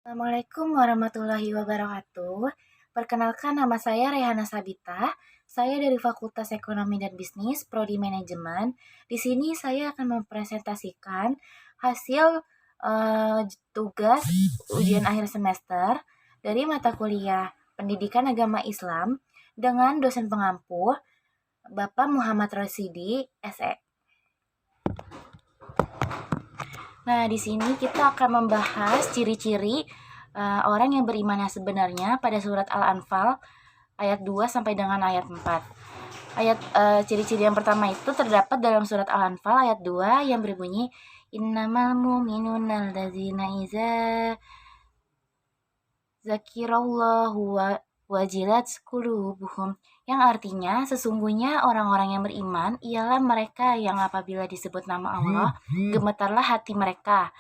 Assalamualaikum warahmatullahi wabarakatuh. Perkenalkan nama saya Rehana Sabita. Saya dari Fakultas Ekonomi dan Bisnis, Prodi Manajemen. Di sini saya akan mempresentasikan hasil tugas ujian akhir semester dari mata kuliah Pendidikan Agama Islam dengan dosen pengampu Bapak Muhammad Rosidi, SE. Nah, di sini kita akan membahas ciri-ciri orang yang beriman yang sebenarnya pada surat Al-Anfal ayat 2 sampai dengan ayat 4. Ciri-ciri yang pertama itu terdapat dalam surat Al-Anfal ayat 2 yang berbunyi innamal mu'minuna alladzina iza zakirallahu wajilat qulubuhum, yang artinya sesungguhnya orang-orang yang beriman ialah mereka yang apabila disebut nama Allah gemetarlah hati mereka.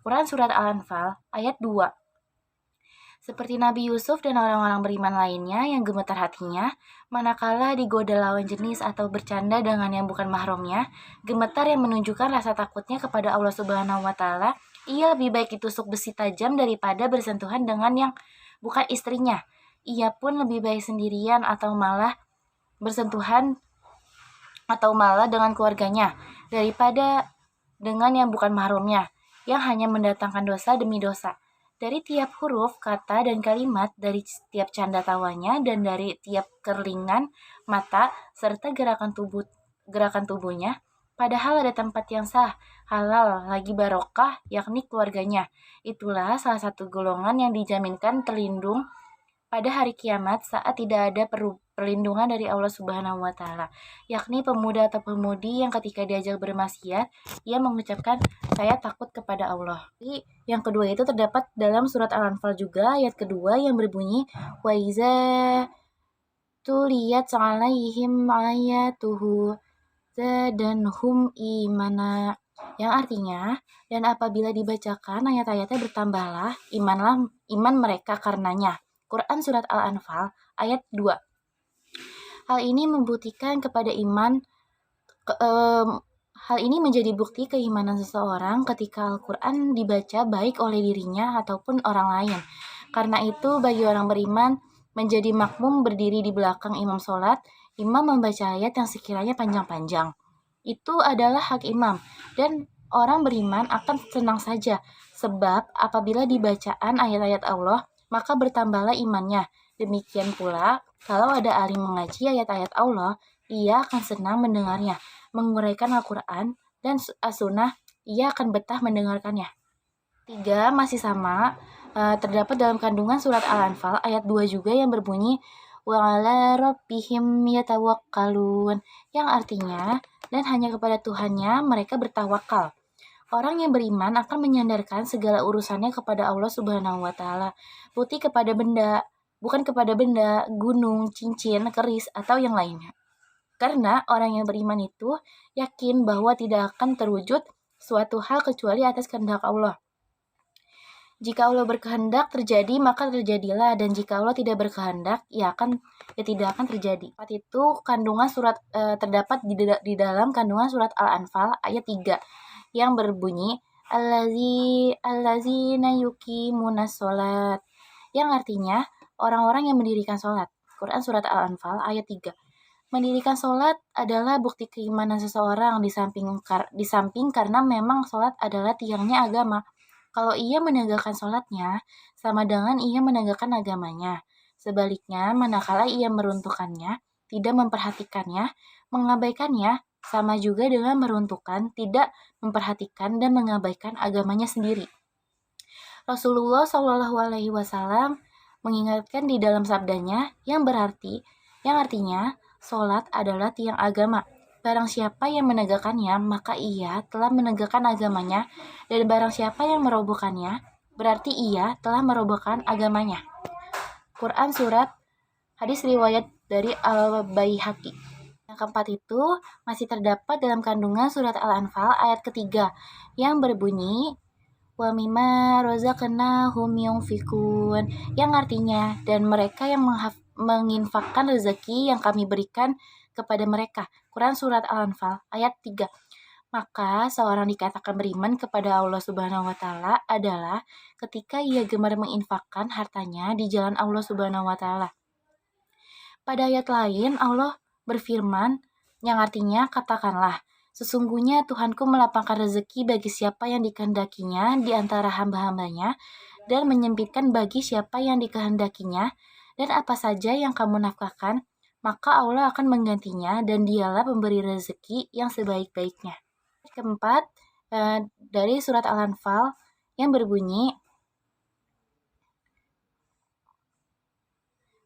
Quran Surat Al-Anfal ayat 2. Seperti Nabi Yusuf dan orang-orang beriman lainnya yang gemetar hatinya, manakala digoda lawan jenis atau bercanda dengan yang bukan mahramnya, gemetar yang menunjukkan rasa takutnya kepada Allah Subhanahu wa Ta'ala, ia lebih baik ditusuk besi tajam daripada bersentuhan dengan yang bukan istrinya. Ia pun lebih baik sendirian atau malah bersentuhan atau malah dengan keluarganya daripada dengan yang bukan mahramnya, yang hanya mendatangkan dosa demi dosa. Dari tiap huruf, kata, dan kalimat, dari tiap canda tawanya, dan dari tiap kerlingan mata, serta gerakan tubuhnya, padahal ada tempat yang sah, halal, lagi barokah, yakni keluarganya. Itulah salah satu golongan yang dijaminkan terlindung pada hari kiamat saat tidak ada perlindungan dari Allah Subhanahu wa Ta'ala, yakni pemuda atau pemudi yang ketika diajak bermaksiat, ia mengucapkan saya takut kepada Allah. Jadi, yang kedua itu terdapat dalam surat Al-Anfal juga ayat kedua yang berbunyi wa iza tuliyat alaihim ayatuhu zadanhum imana, yang artinya dan apabila dibacakan ayat-ayatnya bertambahlah iman mereka karenanya. Quran Surat Al-Anfal ayat 2. Hal ini membuktikan kepada hal ini menjadi bukti keimanan seseorang ketika Al-Quran dibaca baik oleh dirinya ataupun orang lain. Karena itu bagi orang beriman menjadi makmum berdiri di belakang imam sholat, imam membaca ayat yang sekiranya panjang-panjang. Itu adalah hak imam dan orang beriman akan senang saja sebab apabila dibacaan ayat-ayat Allah maka bertambahlah imannya. Demikian pula, kalau ada alim mengaji ayat-ayat Allah, ia akan senang mendengarnya, menguraikan Al-Quran, dan as-sunnah, ia akan betah mendengarkannya. 3. Masih sama, terdapat dalam kandungan surat Al-Anfal ayat 2 juga yang berbunyi وَعَلَى رَبِّهِمْ يَتَوَكَّلُونَ, yang artinya, dan hanya kepada Tuhannya mereka bertawakal. Orang yang beriman akan menyandarkan segala urusannya kepada Allah Subhanahu wa Ta'ala, bukan kepada benda, gunung, cincin, keris, atau yang lainnya. Karena orang yang beriman itu yakin bahwa tidak akan terwujud suatu hal kecuali atas kehendak Allah. Jika Allah berkehendak terjadi, maka terjadilah, dan jika Allah tidak berkehendak, tidak akan terjadi. Itu kandungan surat terdapat di dalam kandungan surat Al-Anfal ayat 3 yang berbunyi allazina yuqimunas sholat, yang artinya orang-orang yang mendirikan sholat. Quran Surat Al-Anfal ayat 3. Mendirikan sholat adalah bukti keimanan seseorang di samping karena memang sholat adalah tiangnya agama. Kalau ia menegakkan sholatnya, sama dengan ia menegakkan agamanya. Sebaliknya, manakala ia meruntuhkannya, tidak memperhatikannya, mengabaikannya, sama juga dengan meruntuhkan, tidak memperhatikan dan mengabaikan agamanya sendiri. Rasulullah Shallallahu Alaihi Wasallam mengingatkan di dalam sabdanya yang artinya sholat adalah tiang agama. Barang siapa yang menegakkannya, maka ia telah menegakkan agamanya, dan barang siapa yang merobohkannya, berarti ia telah merobohkan agamanya. Quran Surat Hadis riwayat dari Al-Baihaqi. Yang keempat itu masih terdapat dalam kandungan surat Al-Anfal ayat ketiga yang berbunyi wa mimma razaqnahum yunfikun, yang artinya dan mereka yang menginfakkan rezeki yang kami berikan kepada mereka. Quran Surat Al-Anfal ayat 3. Maka seorang dikatakan beriman kepada Allah Subhanahu wa taala adalah ketika ia gemar menginfakkan hartanya di jalan Allah Subhanahu wa taala. Pada ayat lain Allah berfirman yang artinya katakanlah, sesungguhnya Tuhanku melapangkan rezeki bagi siapa yang dikehendakinya di antara hamba-hambanya dan menyempitkan bagi siapa yang dikehendakinya, dan apa saja yang kamu nafkahkan, maka Allah akan menggantinya dan dialah pemberi rezeki yang sebaik-baiknya. Keempat, dari surat Al-Anfal yang berbunyi,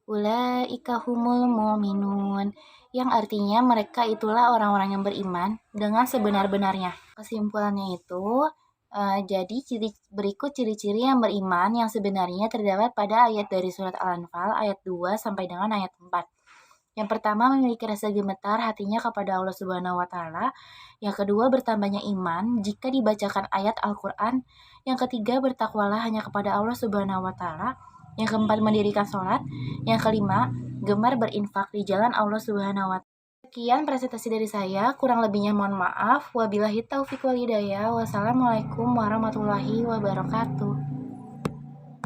Ulaika humul mu'minun, yang artinya mereka itulah orang-orang yang beriman dengan sebenar-benarnya. Kesimpulannya itu, jadi berikut ciri-ciri yang beriman yang sebenarnya terdapat pada ayat dari surat Al-Anfal ayat 2 sampai dengan ayat 4. Yang pertama, memiliki rasa gemetar hatinya kepada Allah Subhanahu wa taala. Yang kedua, bertambahnya iman jika dibacakan ayat Al-Qur'an. Yang ketiga, bertakwalah hanya kepada Allah Subhanahu wa taala. Yang keempat, mendirikan sholat. Yang kelima, gemar berinfak di jalan Allah Subhanahu wa taala. Sekian presentasi dari saya, kurang lebihnya mohon maaf. Wabillahi taufiq wal hidayah. Wassalamualaikum warahmatullahi wabarakatuh.